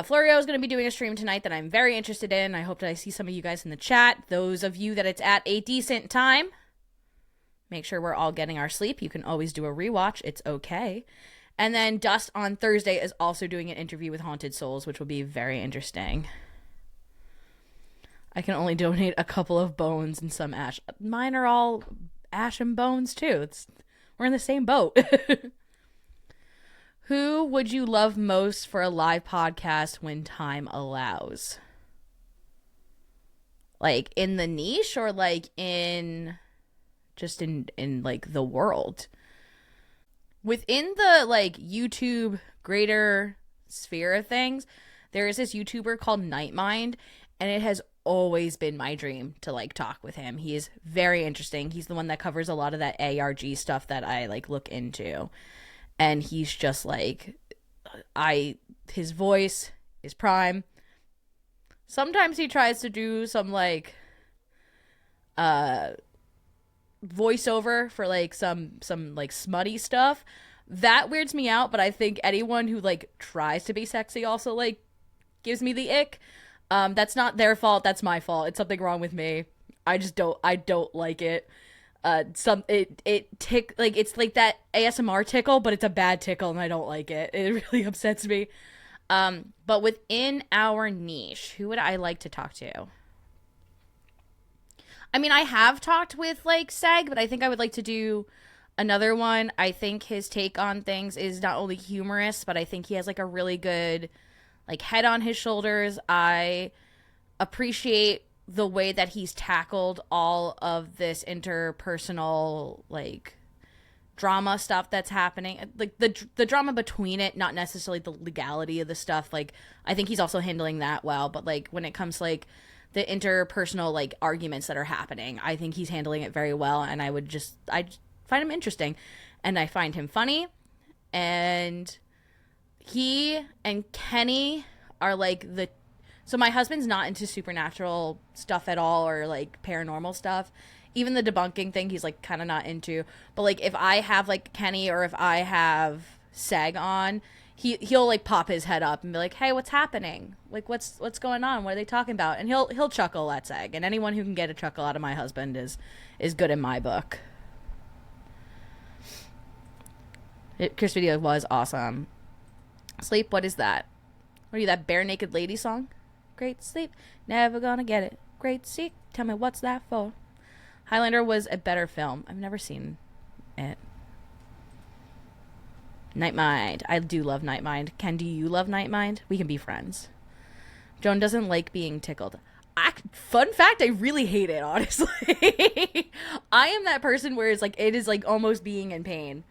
Florio is going to be doing a stream tonight that I'm very interested in. I hope that I see some of you guys in the chat. Those of you that it's at a decent time, make sure we're all getting our sleep. You can always do a rewatch. It's okay. And then Dust on Thursday is also doing an interview with Haunted Souls, which will be very interesting. I can only donate a couple of bones and some ash. Mine are all ash and bones too. We're in the same boat. Who would you love most for a live podcast when time allows? Like in the niche, or like in like the world? Within the like YouTube greater sphere of things, there is this YouTuber called Nightmind, and it has always been my dream to like talk with him. He is very interesting. He's the one that covers a lot of that ARG stuff that I like look into. And he's just like, his voice is prime. Sometimes he tries to do some like voiceover for like some like smutty stuff. That weirds me out, but I think anyone who like tries to be sexy also like gives me the ick. That's not their fault, that's my fault. It's something wrong with me. I don't like it. It's like that ASMR tickle, but it's a bad tickle and I don't like it. It really upsets me. But within our niche, who would I like to talk to? I mean, I have talked with like Seg, but I think I would like to do another one. I think his take on things is not only humorous, but I think he has like a really good like head on his shoulders. I appreciate the way that he's tackled all of this interpersonal like drama stuff that's happening, like the drama between it, not necessarily the legality of the stuff. Like I think he's also handling that well, but like when it comes to like the interpersonal like arguments that are happening, I think he's handling it very well, and I find him interesting, and I find him funny. And he and Kenny are like so my husband's not into supernatural stuff at all, or like paranormal stuff. Even the debunking thing, he's like kind of not into. But like if I have like Kenny, or if I have Seg on, he'll like pop his head up and be like, "Hey, what's happening? Like what's going on? What are they talking about?" And he'll chuckle at Seg. And anyone who can get a chuckle out of my husband is good in my book. Chris' video was awesome. Sleep, what is that? What are you, that bare naked lady song? Great sleep, never gonna get it. Great seek, tell me what's that for? Highlander was a better film. I've never seen it. Nightmind. I do love Nightmind. Ken, do you love Nightmind? We can be friends. Joan doesn't like being tickled. Fun fact, I really hate it, honestly. I am that person where it's like, it is like almost being in pain.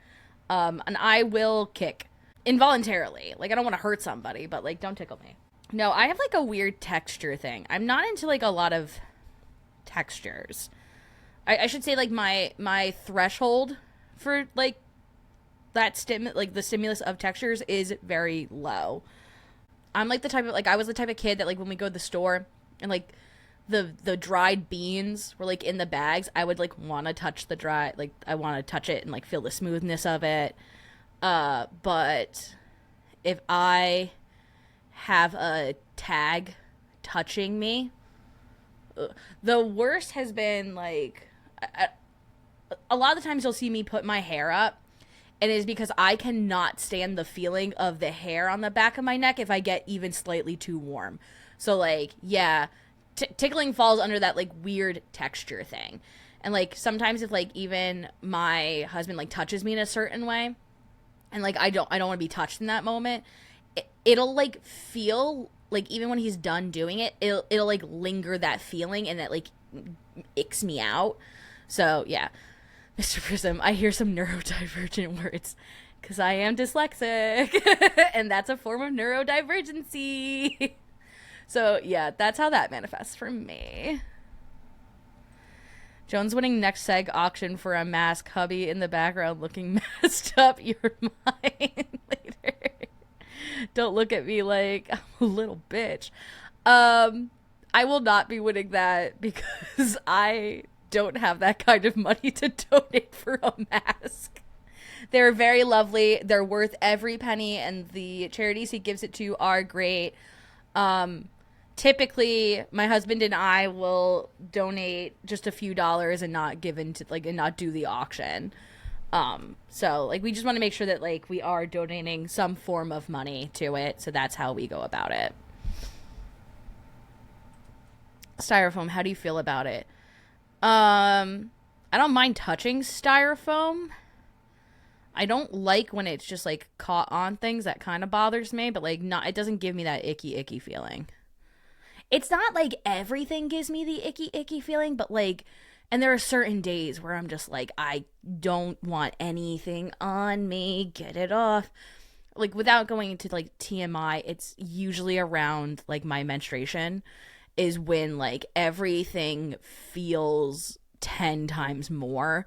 And I will kick. Involuntarily. Like, I don't want to hurt somebody, but like, don't tickle me. No, I have like a weird texture thing. I'm not into like a lot of textures. I should say like my threshold for like that the stimulus of textures is very low. I'm like the type of, like, I was the type of kid that like when we go to the store and like the dried beans were like in the bags, I would like want to touch the dry, like I want to touch it and like feel the smoothness of it. But if I have a tag touching me, the worst has been like, a lot of the times you'll see me put my hair up And it is because I cannot stand the feeling of the hair on the back of my neck if I get even slightly too warm. So, like, yeah, tickling falls under that, like, weird texture thing. And, like, sometimes if, like, even my husband, like, touches me in a certain way, and, like, I don't want to be touched in that moment, it'll, like, feel, like, even when he's done doing it, it'll, like, linger that feeling, and that, like, icks me out. So, yeah. Mr. Prism, I hear some neurodivergent words, because I am dyslexic, and that's a form of neurodivergency. So, yeah, that's how that manifests for me. Joan's winning next seg auction for a mask. Hubby in the background looking messed up. You're mine later. Don't look at me like I'm a little bitch. I will not be winning that because I don't have that kind of money to donate for a mask. They're very lovely. They're worth every penny, and the charities he gives it to are great. Typically, my husband and I will donate just a few dollars and not give into, like, and not do the auction. So, like, we just want to make sure that, like, we are donating some form of money to it. So that's how we go about it. Styrofoam, how do you feel about it? I don't mind touching styrofoam. I don't like when it's just, like, caught on things. That kind of bothers me, but, like, not, it doesn't give me that icky feeling. It's not like everything gives me the icky feeling, but, like, and there are certain days where I'm just like, I don't want anything on me, get it off. Like, without going into, like, TMI, it's usually around, like, my menstruation is when, like, everything feels 10 times more,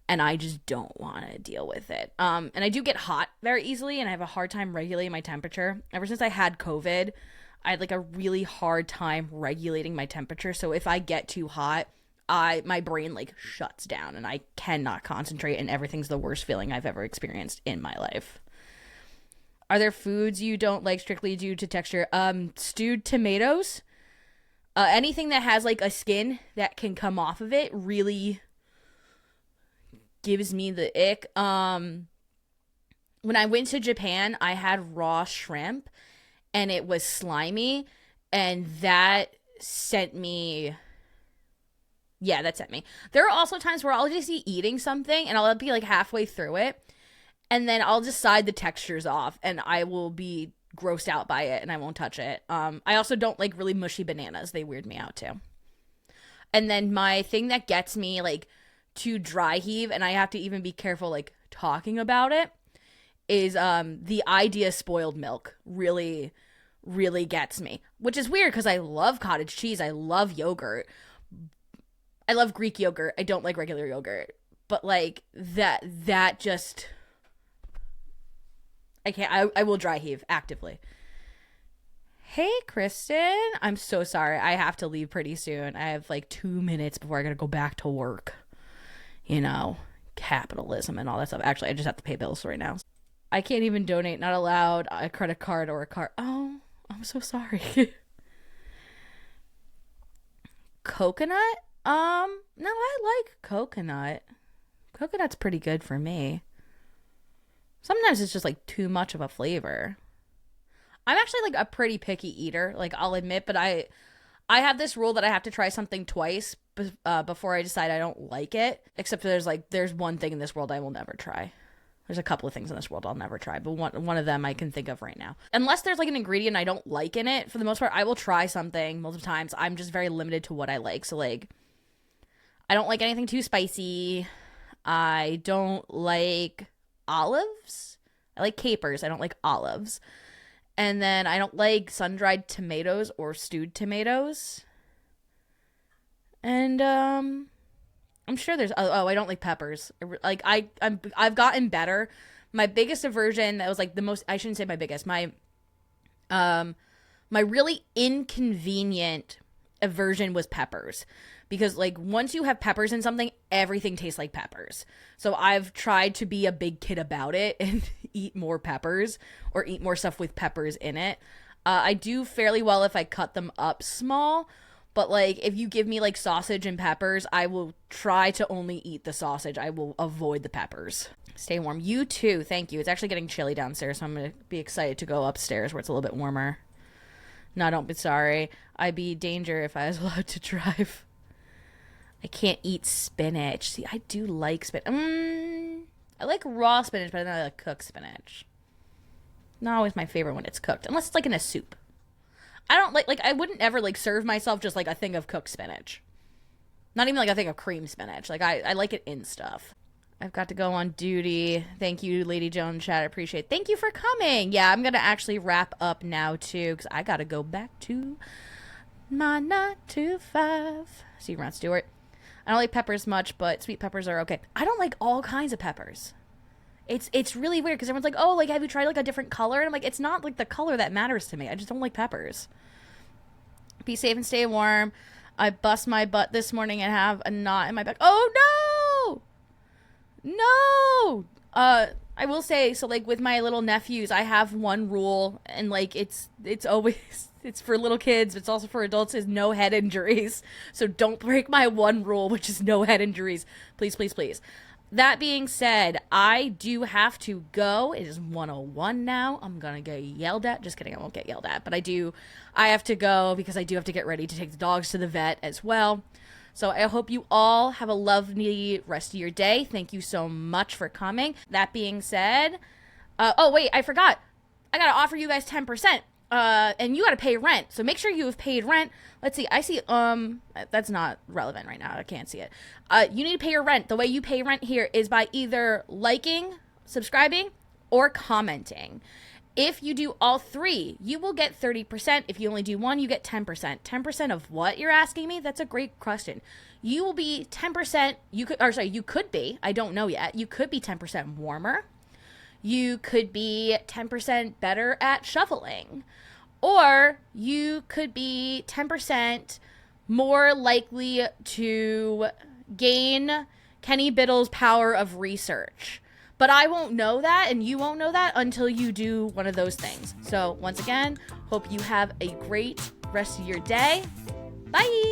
and I just don't want to deal with it. And I do get hot very easily, and I have a hard time regulating my temperature. Ever since I had COVID, I had, like, a really hard time regulating my temperature. So if I get too hot, my brain, like, shuts down, and I cannot concentrate, and everything's the worst feeling I've ever experienced in my life. Are there foods you don't like strictly due to texture? Stewed tomatoes. Anything that has, like, a skin that can come off of it really gives me the ick. When I went to Japan, I had raw shrimp, and it was slimy, and that sent me... Yeah, that sent me. There are also times where I'll just be eating something, and I'll be, like, halfway through it, and then I'll decide the texture's off, and I will be grossed out by it, and I won't touch it. I also don't like really mushy bananas. They weird me out, too. And then my thing that gets me, like, to dry heave, and I have to even be careful, like, talking about it, is the idea of spoiled milk really, really gets me. Which is weird, because I love cottage cheese. I love yogurt. I love Greek yogurt. I don't like regular yogurt. But, like, that just... I can't. I will dry heave actively. Hey, Kristen. I'm so sorry. I have to leave pretty soon. I have, like, 2 minutes before I gotta go back to work. You know, capitalism and all that stuff. Actually, I just have to pay bills right now. I can't even donate. Not allowed a credit card or a card. Oh, I'm so sorry. Coconut? No, I like coconut. Coconut's pretty good for me. Sometimes it's just, like, too much of a flavor. I'm actually, like, a pretty picky eater, like, I'll admit, but I have this rule that I have to try something twice before I decide I don't like it, except there's one thing in this world I will never try. There's a couple of things in this world I'll never try, but one of them I can think of right now. Unless there's, like, an ingredient I don't like in it, for the most part, I will try something multiple times. I'm just very limited to what I like, so, like, I don't like anything too spicy. I don't like olives. I like capers. I don't like olives. And then I don't like sun-dried tomatoes or stewed tomatoes. And I'm sure there's I don't like peppers. Like I've gotten better. My biggest aversion, that was, like, the most, I shouldn't say my biggest, my really inconvenient aversion was peppers. Because, like, once you have peppers in something, everything tastes like peppers. So I've tried to be a big kid about it and eat more peppers or eat more stuff with peppers in it. I do fairly well if I cut them up small. But, like, if you give me, like, sausage and peppers, I will try to only eat the sausage. I will avoid the peppers. Stay warm. You too. Thank you. It's actually getting chilly downstairs, so I'm going to be excited to go upstairs where it's a little bit warmer. No, don't be sorry. I'd be danger if I was allowed to drive. I can't eat spinach. See, I do like spinach. I like raw spinach, but I like cooked spinach. Not always my favorite when it's cooked, unless it's like in a soup. I don't like I wouldn't ever like serve myself just like a thing of cooked spinach. Not even like a thing of cream spinach. Like I like it in stuff. I've got to go on duty. Thank you, Lady Joan chat. I appreciate it. Thank you for coming. Yeah, I'm going to actually wrap up now too because I got to go back to my 9 to 5. See you around, Stuart. I don't like peppers much, but sweet peppers are okay. I don't like all kinds of peppers. It's really weird because everyone's like, oh, like, have you tried like a different color? And I'm like, it's not like the color that matters to me. I just don't like peppers. Be safe and stay warm. I bust my butt this morning and have a knot in my back. Oh, no! No! I will say, so like with my little nephews, I have one rule, and like it's always, it's for little kids, but it's also for adults, is no head injuries. So don't break my one rule, which is no head injuries. Please, please, please. That being said, I do have to go. It is 1:01 now. I'm going to get yelled at. Just kidding, I won't get yelled at. But I have to go because I do have to get ready to take the dogs to the vet as well. So I hope you all have a lovely rest of your day. Thank you so much for coming. That being said, oh, wait, I forgot. I got to offer you guys 10%. And you got to pay rent. So make sure you have paid rent. Let's see. I see, that's not relevant right now. I can't see it. You need to pay your rent. The way you pay rent here is by either liking, subscribing, or commenting. If you do all three, you will get 30%. If you only do one, you get 10%. 10% of what, you're asking me? That's a great question. You will be 10%, you could be, I don't know yet. You could be 10% warmer. You could be 10% better at shoveling. Or you could be 10% more likely to gain Kenny Biddle's power of research. But I won't know that, and you won't know that until you do one of those things. So once again, hope you have a great rest of your day. Bye!